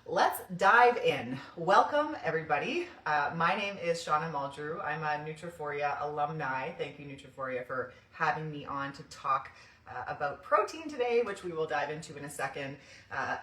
Let's dive in. Welcome, everybody. My name is Shauna Muldrew. I'm a Nutri4ya alumni. Thank you, Nutri4ya, for having me on to talk about protein today, which we will dive into in a second.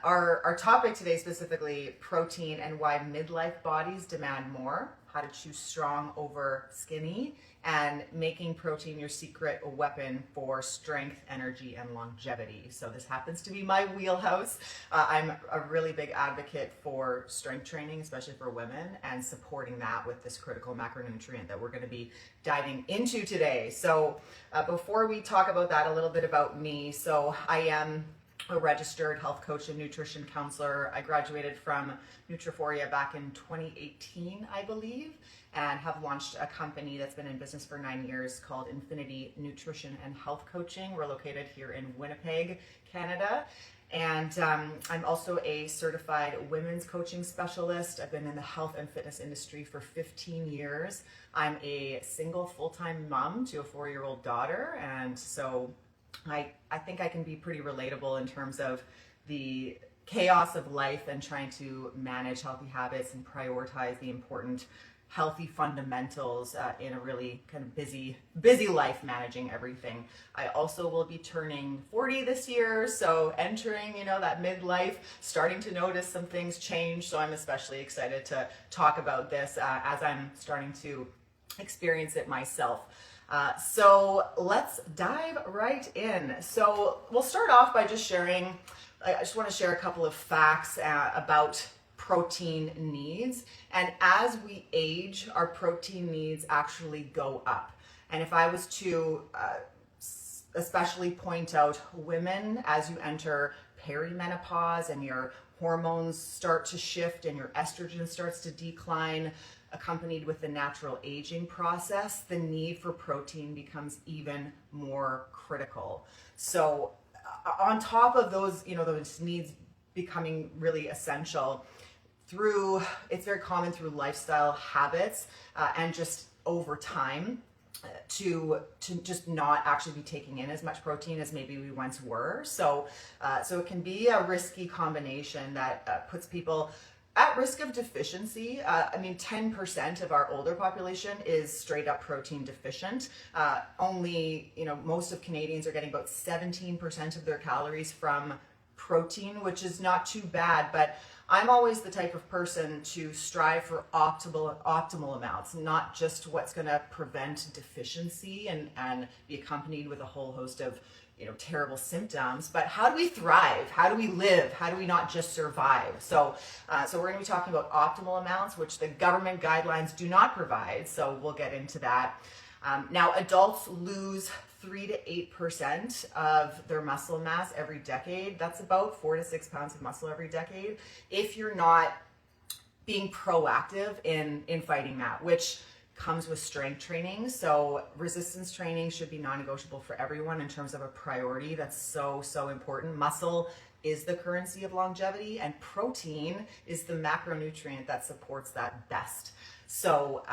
Our topic today, specifically protein and why midlife bodies demand more, how to choose strong over skinny, and making protein your secret weapon for strength, energy, and longevity. So this happens to be my wheelhouse. I'm a really big advocate for strength training, especially for women, and supporting that with this critical macronutrient that we're going to be diving into today. So before we talk about that, a little bit about me. So I am a registered health coach and nutrition counselor. I graduated from Nutri4ya back in 2018, I believe, and have launched a company that's been in business for 9 years called Infinity Nutrition and Health Coaching. We're located here in Winnipeg, Canada. And I'm also a certified women's coaching specialist. I've been in the health and fitness industry for 15 years. I'm a single full-time mom to a 4-year-old daughter. And so I think I can be pretty relatable in terms of the chaos of life and trying to manage healthy habits and prioritize the important healthy fundamentals in a really kind of busy life, managing everything. I also will be turning 40 this year, so entering, that midlife, starting to notice some things change. So I'm especially excited to talk about this as I'm starting to experience it myself. So let's dive right in. So we'll start off by just sharing, I just want to share a couple of facts about protein needs. And as we age, our protein needs actually go up. And if I was to especially point out women, as you enter perimenopause and your hormones start to shift and your estrogen starts to decline, accompanied with the natural aging process, the need for protein becomes even more critical. So on top of those, those needs becoming really essential, it's very common through lifestyle habits and just over time to just not actually be taking in as much protein as maybe we once were. So it can be a risky combination that puts people at risk of deficiency. 10% of our older population is straight up protein deficient. Most of Canadians are getting about 17% of their calories from protein, which is not too bad, but I'm always the type of person to strive for optimal amounts, not just what's going to prevent deficiency and be accompanied with a whole host of terrible symptoms, but how do we thrive? How do we live? How do we not just survive? So we're going to be talking about optimal amounts, which the government guidelines do not provide. So we'll get into that. Now, adults lose 3 to 8% of their muscle mass every decade. That's about 4 to 6 pounds of muscle every decade, if you're not being proactive in fighting that, which comes with strength training. So resistance training should be non-negotiable for everyone in terms of a priority. That's so important. Muscle is the currency of longevity, and protein is the macronutrient that supports that best. So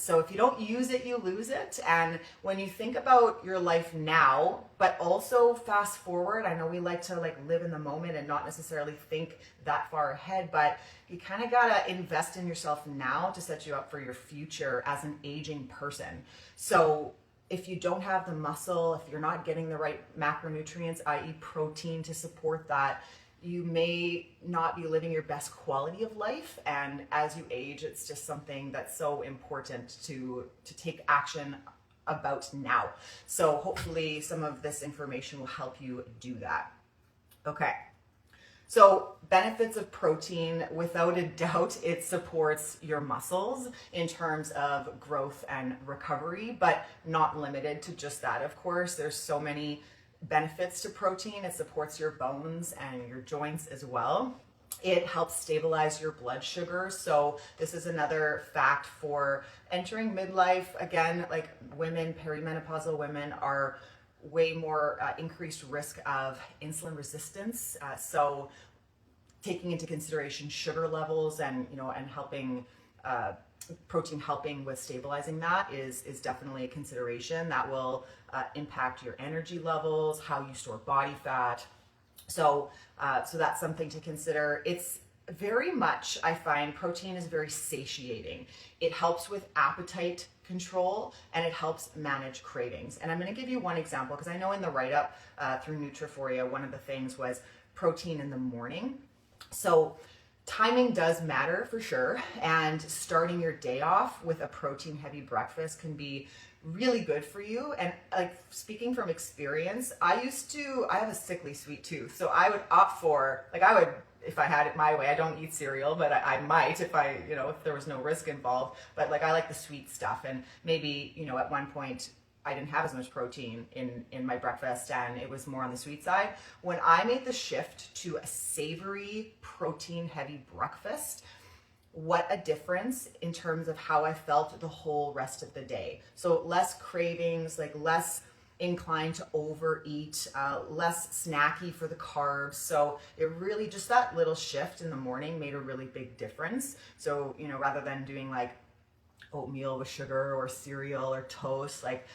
if you don't use it, you lose it. And when you think about your life now, but also fast forward, I know we like to live in the moment and not necessarily think that far ahead, but you kind of got to invest in yourself now to set you up for your future as an aging person. So if you don't have the muscle, if you're not getting the right macronutrients, i.e. protein, to support that, you may not be living your best quality of life. And as you age, it's just something that's so important to take action about now. So hopefully some of this information will help you do that. Okay. So benefits of protein, without a doubt, it supports your muscles in terms of growth and recovery, but not limited to just that. Of course, there's so many benefits to protein. It supports your bones and your joints as well. It helps stabilize your blood sugar. So this is another fact for entering midlife. Again, like women, perimenopausal women are way more increased risk of insulin resistance. So taking into consideration sugar levels and helping protein helping with stabilizing that is definitely a consideration that will impact your energy levels, how you store body fat. So that's something to consider. It's very much, I find protein is very satiating. It helps with appetite control and it helps manage cravings. And I'm going to give you one example because I know in the write-up through Nutriforia, one of the things was protein in the morning. So timing does matter for sure, and starting your day off with a protein heavy breakfast can be really good for you. And like, speaking from experience, I have a sickly sweet tooth, so I would opt for, like, I would, if I had it my way, I don't eat cereal, but I might if if there was no risk involved. But like, I like the sweet stuff, and maybe, at one point I didn't have as much protein in my breakfast and it was more on the sweet side. When I made the shift to a savory, protein heavy breakfast, what a difference in terms of how I felt the whole rest of the day. So less cravings, like less inclined to overeat, less snacky for the carbs. So it really, just that little shift in the morning made a really big difference. So, rather than doing like oatmeal with sugar or cereal or toast, like,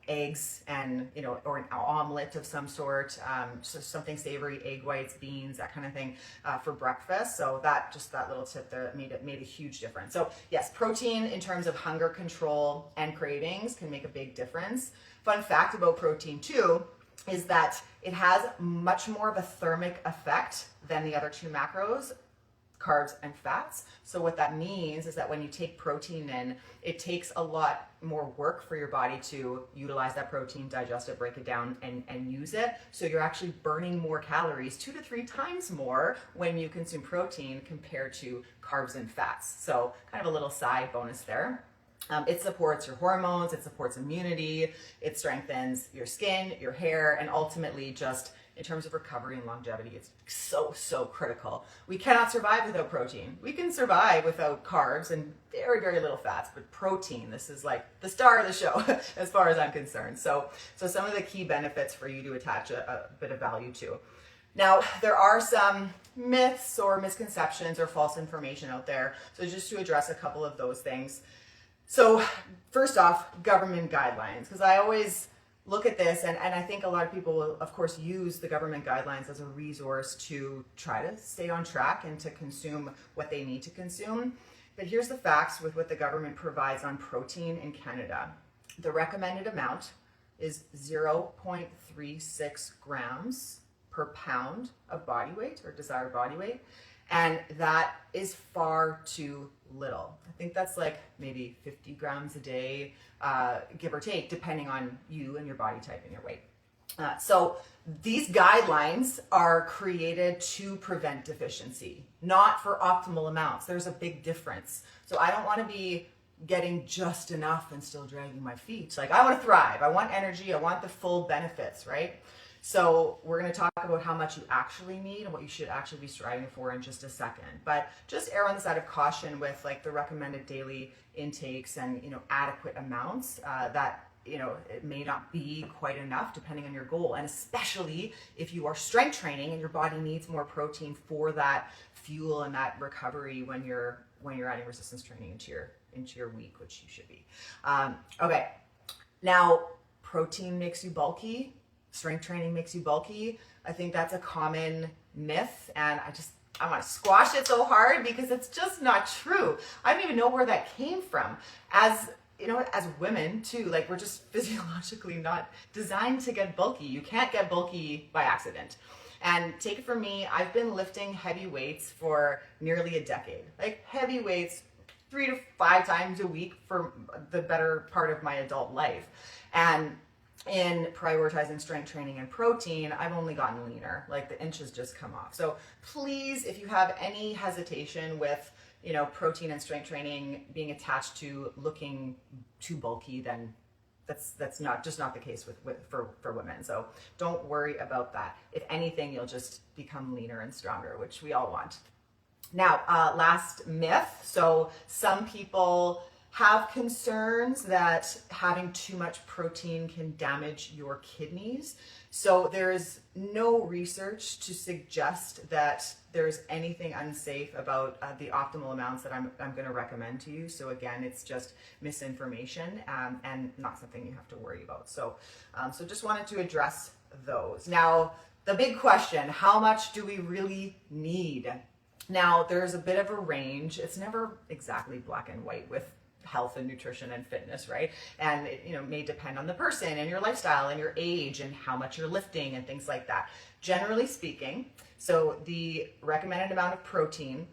eggs and, or an omelet of some sort, so something savory, egg whites, beans, that kind of thing for breakfast. So that little tip there made a huge difference. So yes, protein in terms of hunger control and cravings can make a big difference. Fun fact about protein too is that it has much more of a thermic effect than the other two macros, carbs and fats. So what that means is that when you take protein in, it takes a lot more work for your body to utilize that protein, digest it, break it down, and use it. So you're actually burning more calories, 2 to 3 times more when you consume protein compared to carbs and fats. So kind of a little side bonus there. It supports your hormones, it supports immunity, it strengthens your skin, your hair, and ultimately just in terms of recovery and longevity, it's so critical. We cannot survive without protein. We can survive without carbs and very, very little fats, but protein, this is like the star of the show as far as I'm concerned. So some of the key benefits for you to attach a bit of value to. Now, there are some myths or misconceptions or false information out there. So just to address a couple of those things. So first off, government guidelines, because I always look at this, and I think a lot of people will, of course, use the government guidelines as a resource to try to stay on track and to consume what they need to consume. But here's the facts with what the government provides on protein in Canada. The recommended amount is 0.36 grams per pound of body weight or desired body weight. And that is far too little. I think that's like maybe 50 grams a day, give or take, depending on you and your body type and your weight. So these guidelines are created to prevent deficiency, not for optimal amounts. There's a big difference. So I don't want to be getting just enough and still dragging my feet. Like, I want to thrive. I want energy. I want the full benefits, right? So we're going to talk about how much you actually need and what you should actually be striving for in just a second. But just err on the side of caution with like the recommended daily intakes and, adequate amounts that, it may not be quite enough depending on your goal. And especially if you are strength training and your body needs more protein for that fuel and that recovery when you're adding resistance training into your week, which you should be. Okay. Now, protein makes you bulky. Strength training makes you bulky. I think that's a common myth, and I want to squash it so hard because it's just not true. I don't even know where that came from. As women too, like, we're just physiologically not designed to get bulky. You can't get bulky by accident. And take it from me, I've been lifting heavy weights for nearly a decade. Like, heavy weights 3 to 5 times a week for the better part of my adult life. And in prioritizing strength training and protein, I've only gotten leaner. Like, the inches just come off. So please, if you have any hesitation with, protein and strength training being attached to looking too bulky, then that's not the case for women. So don't worry about that. If anything, you'll just become leaner and stronger, which we all want. Now, last myth. So some people have concerns that having too much protein can damage your kidneys. So there's no research to suggest that there's anything unsafe about the optimal amounts that I'm going to recommend to you. So again, it's just misinformation and not something you have to worry about. So just wanted to address those. Now, the big question, how much do we really need? Now, there's a bit of a range. It's never exactly black and white with health and nutrition and fitness, right? And it, may depend on the person and your lifestyle and your age and how much you're lifting and things like that. Generally speaking, so the recommended amount of protein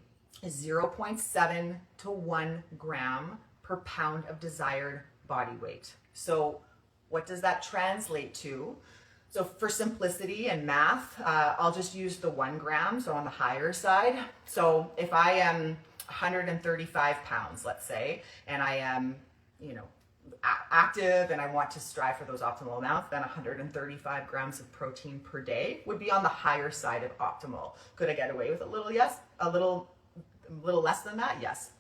is 0.7 to 1 gram per pound of desired body weight. So what does that translate to? So for simplicity and math, I'll just use the 1 gram, so on the higher side. So if I am 135 pounds, let's say, and I am, active and I want to strive for those optimal amounts, then 135 grams of protein per day would be on the higher side of optimal. Could I get away with a little? Yes. A little less than that? Yes.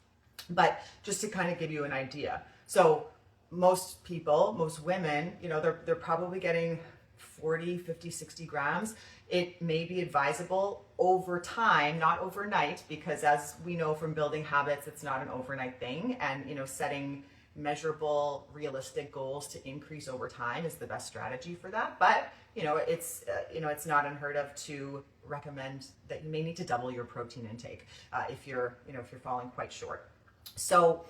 But just to kind of give you an idea. So most people, most women, they're probably getting 40, 50, 60 grams. It may be advisable over time, not overnight, because as we know from building habits, it's not an overnight thing. And, setting measurable, realistic goals to increase over time is the best strategy for that. But, it's not unheard of to recommend that you may need to double your protein intake if you're falling quite short. So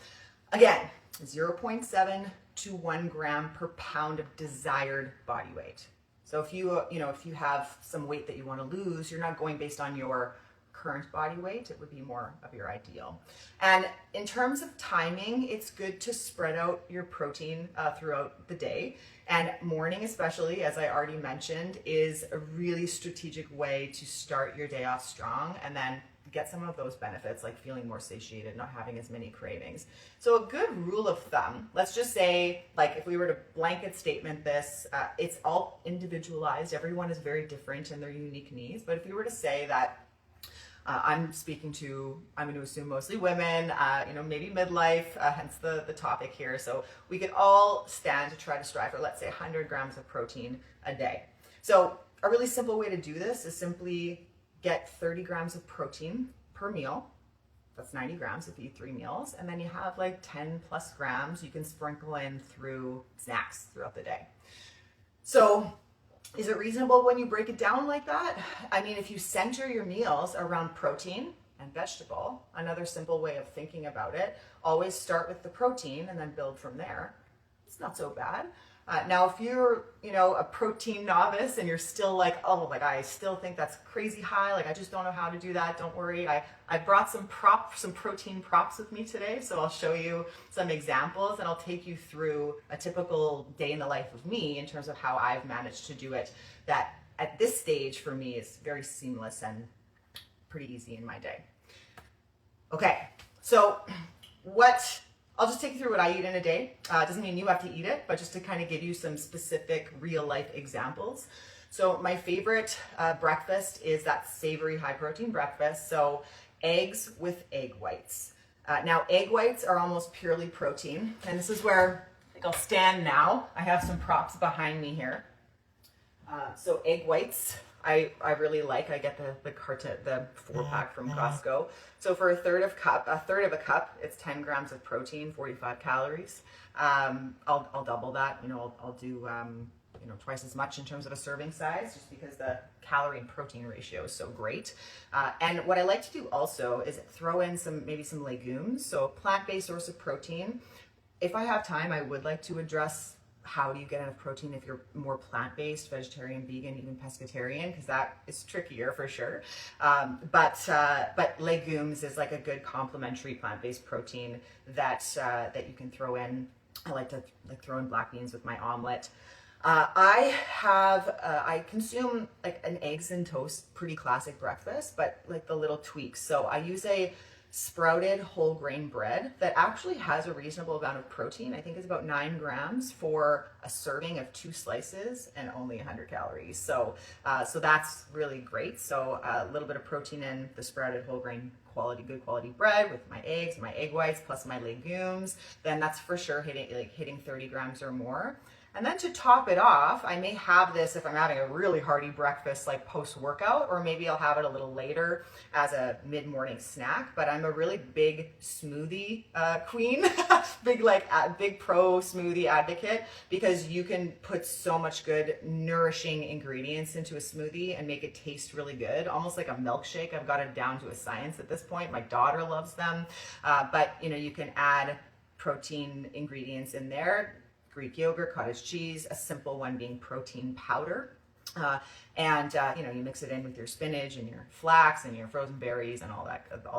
again, 0.7 to 1 gram per pound of desired body weight. So if you have some weight that you want to lose, you're not going based on your current body weight. It would be more of your ideal. And in terms of timing, it's good to spread out your protein throughout the day. And morning, especially, as I already mentioned, is a really strategic way to start your day off strong and then get some of those benefits, like feeling more satiated, not having as many cravings. So a good rule of thumb, let's just say, like if we were to blanket statement this, it's all individualized. Everyone is very different in their unique needs. But if we were to say that I'm going to assume mostly women, maybe midlife, hence the topic here. So we could all stand to try to strive for, let's say, 100 grams of protein a day. So a really simple way to do this is simply get 30 grams of protein per meal. That's 90 grams if you eat 3 meals. And then you have like 10 plus grams you can sprinkle in through snacks throughout the day. So is it reasonable when you break it down like that? I mean, if you center your meals around protein and vegetable, another simple way of thinking about it, always start with the protein and then build from there. It's not so bad. Now, if you're, a protein novice and you're still like, oh, like I still think that's crazy high, like I just don't know how to do that, don't worry. I brought some protein props with me today, so I'll show you some examples and I'll take you through a typical day in the life of me in terms of how I've managed to do it. That at this stage for me is very seamless and pretty easy in my day. Okay, so I'll just take you through what I eat in a day. It doesn't mean you have to eat it, but just to kind of give you some specific real life examples. So my favorite breakfast is that savory high protein breakfast. So eggs with egg whites. Now egg whites are almost purely protein. And this is where I think I'll stand now. I have some props behind me here. So egg whites, I really like. I get the 4-pack from Costco. So for a third of a cup, it's 10 grams of protein, 45 calories. I'll double that. I'll do twice as much in terms of a serving size, just because the calorie and protein ratio is so great. And what I like to do also is throw in maybe some legumes. So plant-based source of protein. If I have time, I would like to address how do you get enough protein if you're more plant-based, vegetarian, vegan, even pescatarian, because that is trickier for sure. But legumes is like a good complementary plant-based protein that you can throw in. I like to throw in black beans with my omelet. I consume like an eggs and toast, pretty classic breakfast, but like the little tweaks. So I use a sprouted whole grain bread that actually has a reasonable amount of protein. I think it's about 9 grams for a serving of 2 slices and only 100 calories. So that's really great. So a little bit of protein in the sprouted whole grain good quality bread with my eggs, my egg whites, plus my legumes, then that's for sure hitting 30 grams or more. And then to top it off, I may have this if I'm having a really hearty breakfast like post-workout, or maybe I'll have it a little later as a mid-morning snack. But I'm a really big smoothie queen, big pro smoothie advocate, because you can put so much good nourishing ingredients into a smoothie and make it taste really good, almost like a milkshake. I've got it down to a science at this point. My daughter loves them, but you can add protein ingredients in there. Greek yogurt, cottage cheese, a simple one being protein powder. You mix it in with your spinach and your flax and your frozen berries and all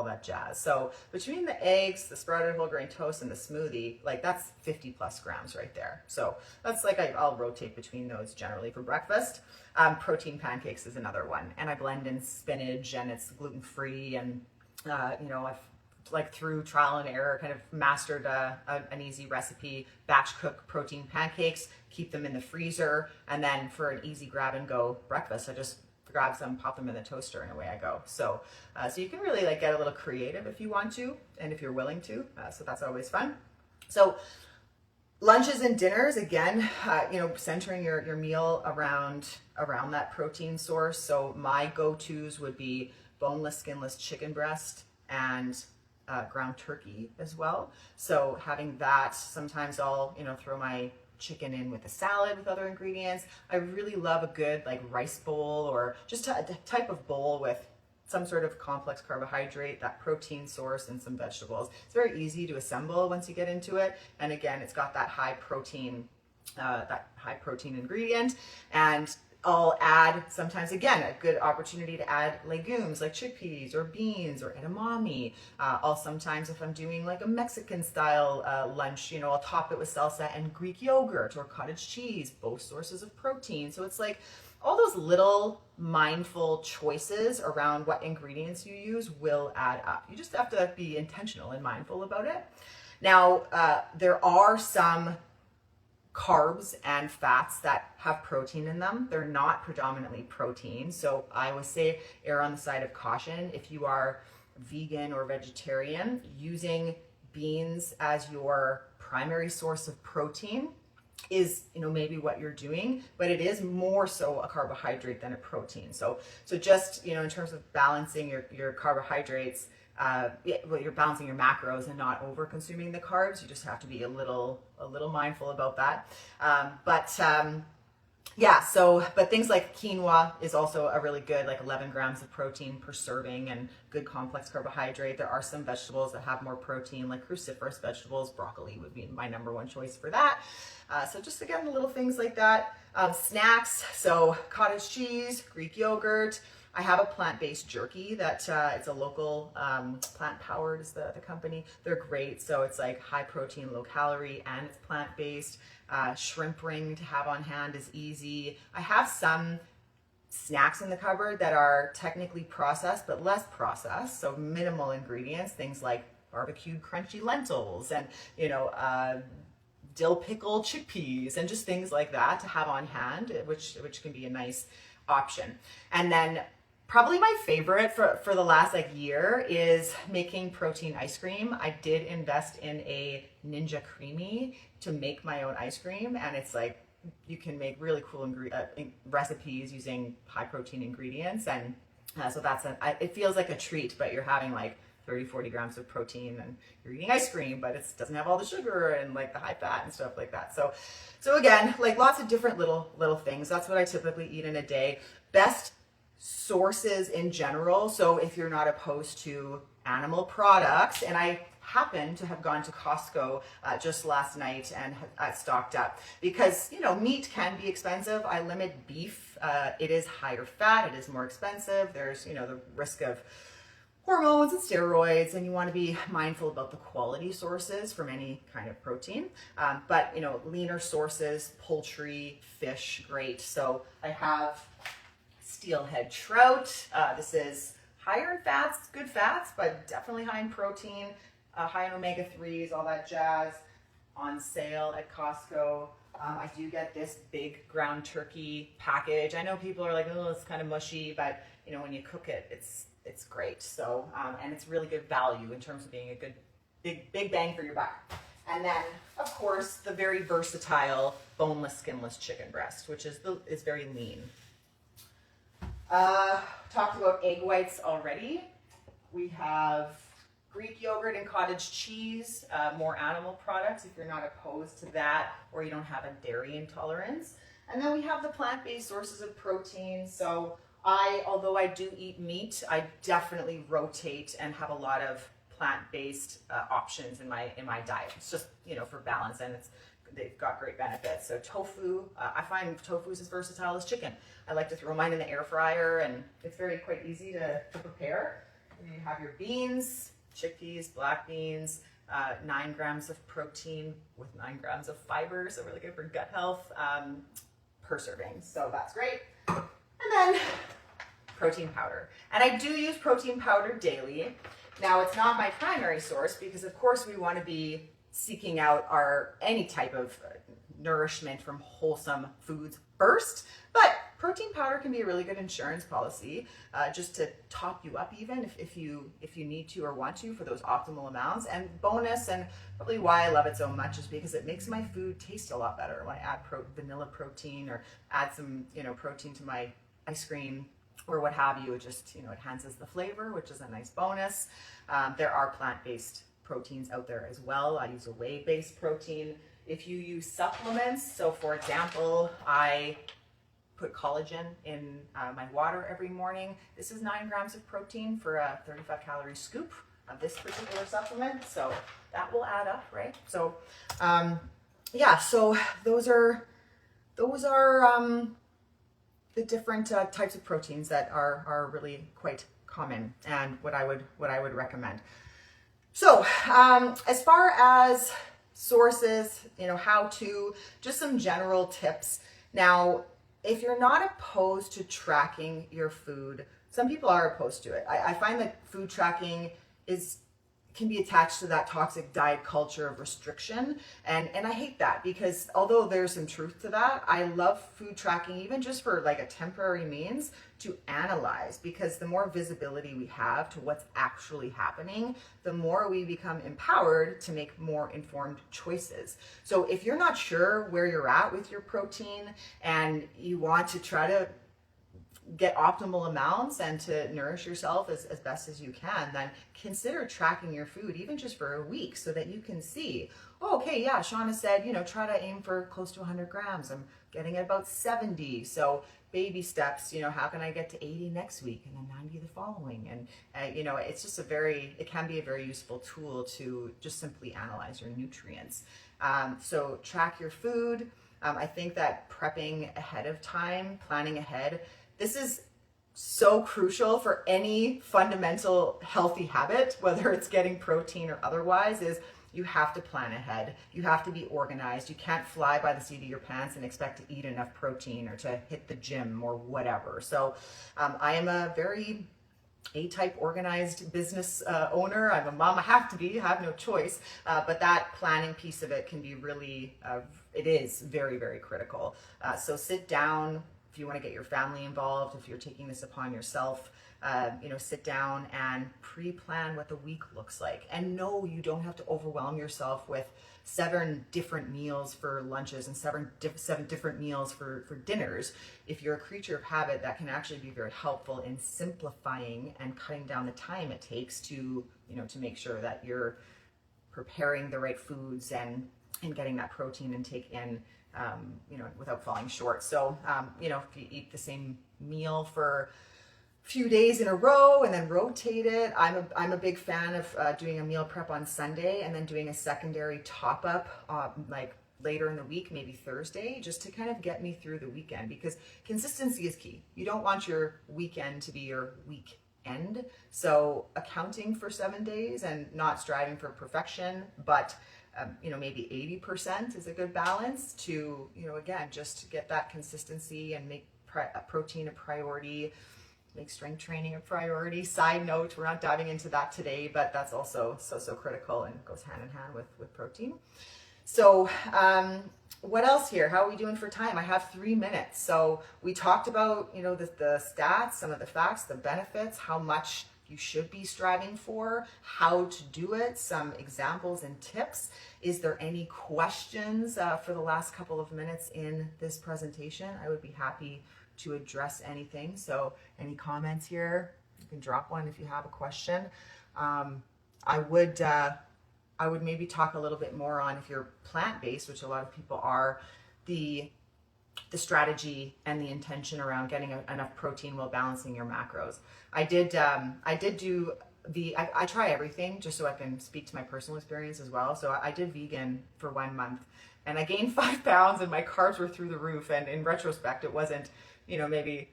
that jazz. So between the eggs, the sprouted whole grain toast, and the smoothie, like that's 50 plus grams right there. So that's like I'll rotate between those generally for breakfast. Protein pancakes is another one, and I blend in spinach, and it's gluten free, and I've through trial and error kind of mastered an easy recipe, batch cook protein pancakes, keep them in the freezer, and then for an easy grab and go breakfast, I just grab some, pop them in the toaster, and away I go. So you can really get a little creative if you want to, and if you're willing to, so that's always fun. So lunches and dinners, again, centering your meal around that protein source. So my go-tos would be boneless, skinless chicken breast and ground turkey as well. So having that, sometimes I'll throw my chicken in with a salad with other ingredients. I really love a good rice bowl, or just a type of bowl with some sort of complex carbohydrate, that protein source, and some vegetables. It's very easy to assemble once you get into it, and again, it's got that high protein ingredient. And I'll add sometimes, again, a good opportunity to add legumes like chickpeas or beans or edamame. I'll sometimes, if I'm doing a Mexican style lunch, I'll top it with salsa and Greek yogurt or cottage cheese, both sources of protein. So it's all those little mindful choices around what ingredients you use will add up. You just have to be intentional and mindful about it. Now, there are some carbs and fats that have protein in them. They're not predominantly protein. So I always say err on the side of caution. If you are vegan or vegetarian, using beans as your primary source of protein is maybe what you're doing, but it is more so a carbohydrate than a protein. So just in terms of balancing your carbohydrates, you're balancing your macros and not over consuming the carbs. You just have to be a little mindful about that. But things like quinoa is also a really good, 11 grams of protein per serving, and good complex carbohydrate. There are some vegetables that have more protein, like cruciferous vegetables. Broccoli would be my number one choice for that. So just again, little things like that. Snacks, so cottage cheese, Greek yogurt. I have a plant-based jerky that it's a local Plant Powered is the company. They're great. So it's high protein, low calorie, and it's plant-based. Shrimp ring to have on hand is easy. I have some snacks in the cupboard that are technically processed but less processed, so minimal ingredients, things like barbecued crunchy lentils and dill pickle chickpeas and just things like that to have on hand, which can be a nice option. And then probably my favorite for the last year is making protein ice cream. I did invest in a Ninja Creamy to make my own ice cream, and it's you can make really cool recipes using high protein ingredients, and so it feels like a treat, but you're having 30-40 grams of protein, and you're eating ice cream, but it doesn't have all the sugar and the high fat and stuff like that. So again, lots of different little things. That's what I typically eat in a day. Best sources in general. So if you're not opposed to animal products, and I happen to have gone to Costco just last night and stocked up, because meat can be expensive. I limit beef. It is higher fat. It is more expensive. There's the risk of hormones and steroids, and you want to be mindful about the quality sources from any kind of protein. But leaner sources, poultry, fish, great. So I have steelhead trout. This is higher in fats, good fats, but definitely high in protein, high in omega-3s, all that jazz, on sale at Costco. I do get this big ground turkey package. I know people are oh, it's kind of mushy, but when you cook it, it's great. So, and it's really good value in terms of being a good big bang for your buck. And then, of course, the very versatile boneless, skinless chicken breast, which is very lean. Talked about egg whites already. We have Greek yogurt and cottage cheese, more animal products if you're not opposed to that or you don't have a dairy intolerance. And then we have the plant-based sources of protein. So although I do eat meat, I definitely rotate and have a lot of plant-based options in my diet. It's just, for balance, and they've got great benefits. So tofu, I find tofu is as versatile as chicken. I like to throw mine in the air fryer, and it's quite easy to prepare. You have your beans, chickpeas, black beans, 9 grams of protein with 9 grams of fiber, so really good for gut health per serving. So that's great. And then protein powder. And I do use protein powder daily. Now, it's not my primary source because, of course, we want to be seeking out any type of nourishment from wholesome foods first. But protein powder can be a really good insurance policy, just to top you up even if you need to or want to for those optimal amounts. And bonus, and probably why I love it so much, is because it makes my food taste a lot better. When I add vanilla protein or add some protein to my ice cream or what have you, it just enhances the flavor, which is a nice bonus. There are plant-based proteins out there as well. I use a whey-based protein. If you use supplements, so for example, I put collagen in my water every morning. This is 9 grams of protein for a 35 calorie scoop of this particular supplement. So that will add up, right? So yeah, so those are the different types of proteins that are really quite common and what I would recommend. So as far as sources, just some general tips. Now, if you're not opposed to tracking your food, some people are opposed to it. I find that food tracking can be attached to that toxic diet culture of restriction. And I hate that, because although there's some truth to that, I love food tracking, even just for like a temporary means to analyze, because the more visibility we have to what's actually happening, the more we become empowered to make more informed choices. So if you're not sure where you're at with your protein and you want to try to get optimal amounts and to nourish yourself as best as you can, then consider tracking your food even just for a week so that you can see, oh, okay, yeah, Shauna said, try to aim for close to 100 grams. I'm getting at about 70. So baby steps, how can I get to 80 next week and then 90 the following? And, it's just it can be a very useful tool to just simply analyze your nutrients. So track your food. I think that prepping ahead of time, planning ahead, this is so crucial for any fundamental healthy habit, whether it's getting protein or otherwise, is you have to plan ahead. You have to be organized. You can't fly by the seat of your pants and expect to eat enough protein or to hit the gym or whatever. So I am a very A-type organized business owner. I'm a mom. I have no choice. But that planning piece of it can be really, it is very, very critical. So sit down. If you want to get your family involved, if you're taking this upon yourself, sit down and pre-plan what the week looks like. And no, you don't have to overwhelm yourself with 7 different meals for lunches and 7 different meals for dinners. If you're a creature of habit, that can actually be very helpful in simplifying and cutting down the time it takes to make sure that you're preparing the right foods and getting that protein intake in, without falling short. So, if you eat the same meal for a few days in a row and then rotate it, I'm a big fan of doing a meal prep on Sunday and then doing a secondary top up, like later in the week, maybe Thursday, just to kind of get me through the weekend, because consistency is key. You don't want your weekend to be your weekend. So accounting for 7 days and not striving for perfection, but maybe 80% is a good balance to, again, just get that consistency and make protein a priority, make strength training a priority. Side note, we're not diving into that today, but that's also so critical and goes hand in hand with protein. So what else here? How are we doing for time? I have 3 minutes. So we talked about, the stats, some of the facts, the benefits, how much you should be striving for, how to do it, some examples and tips. Is there any questions for the last couple of minutes in this presentation? I would be happy to address anything. So any comments here? You can drop one if you have a question. I would maybe talk a little bit more on, if you're plant-based, which a lot of people are, the strategy and the intention around getting enough protein while balancing your macros. I did do I try everything just so I can speak to my personal experience as well. So I did vegan for 1 month and I gained 5 pounds and my carbs were through the roof. And in retrospect, it wasn't, maybe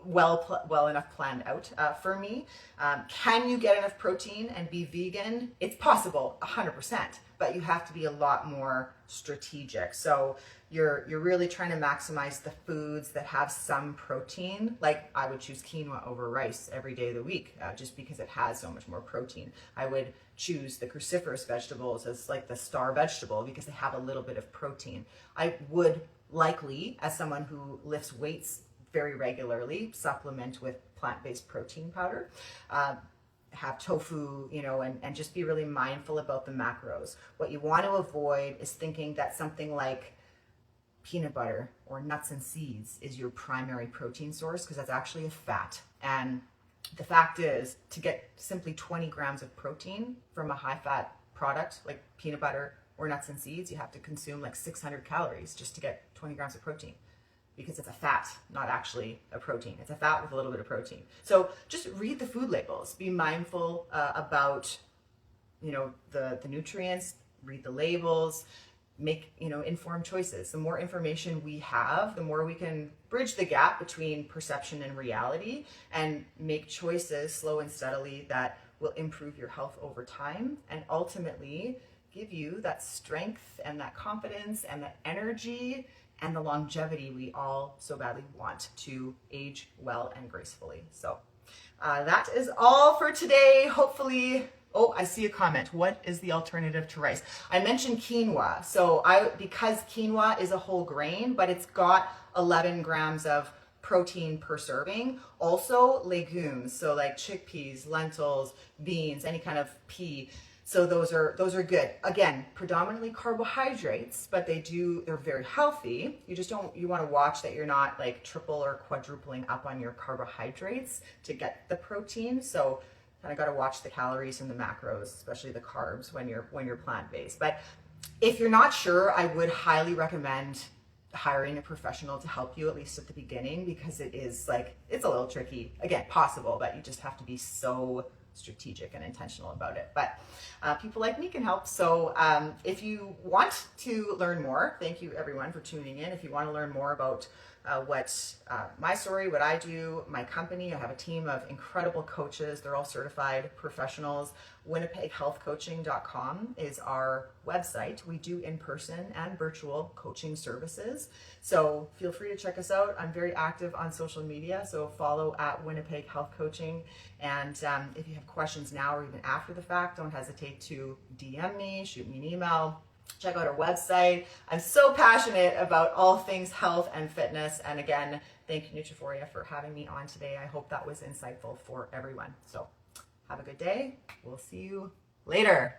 well enough planned out for me. Can you get enough protein and be vegan? It's possible, 100%, but you have to be a lot more strategic. So you're really trying to maximize the foods that have some protein. Like I would choose quinoa over rice every day of the week, just because it has so much more protein. I would choose the cruciferous vegetables as like the star vegetable because they have a little bit of protein. I would likely, as someone who lifts weights very regularly, supplement with plant-based protein powder, have tofu, and just be really mindful about the macros. What you want to avoid is thinking that something like peanut butter or nuts and seeds is your primary protein source, because that's actually a fat. And the fact is, to get simply 20 grams of protein from a high-fat product like peanut butter or nuts and seeds, you have to consume like 600 calories just to get 20 grams of protein, because it's a fat, not actually a protein. It's a fat with a little bit of protein. So just read the food labels. Be mindful about, the nutrients, read the labels, make, informed choices. The more information we have, the more we can bridge the gap between perception and reality and make choices slow and steadily that will improve your health over time and ultimately give you that strength and that confidence and that energy and the longevity we all so badly want to age well and gracefully. So that is all for today. Hopefully, I see a comment. What is the alternative to rice? I mentioned quinoa. So because quinoa is a whole grain, but it's got 11 grams of protein per serving. Also legumes, so like chickpeas, lentils, beans, any kind of pea. So those are good. Again, predominantly carbohydrates, but they're very healthy. You want to watch that you're not like triple or quadrupling up on your carbohydrates to get the protein. So kind of got to watch the calories and the macros, especially the carbs when you're plant-based. But if you're not sure, I would highly recommend hiring a professional to help you, at least at the beginning, because it's a little tricky. Again, possible, but you just have to be so strategic and intentional about it. But people like me can help. So if you want to learn more, thank you everyone for tuning in. If you want to learn more about what my story, what I do, my company, I have a team of incredible coaches. They're all certified professionals. winnipeghealthcoaching.com is our website. We do in-person and virtual coaching services. So feel free to check us out. I'm very active on social media, so follow at Winnipeg Health Coaching. And if you have questions now or even after the fact, don't hesitate to DM me, shoot me an email. Check out our website. I'm so passionate about all things health and fitness. And again, thank you, Nutriforia, for having me on today. I hope that was insightful for everyone. So have a good day. We'll see you later.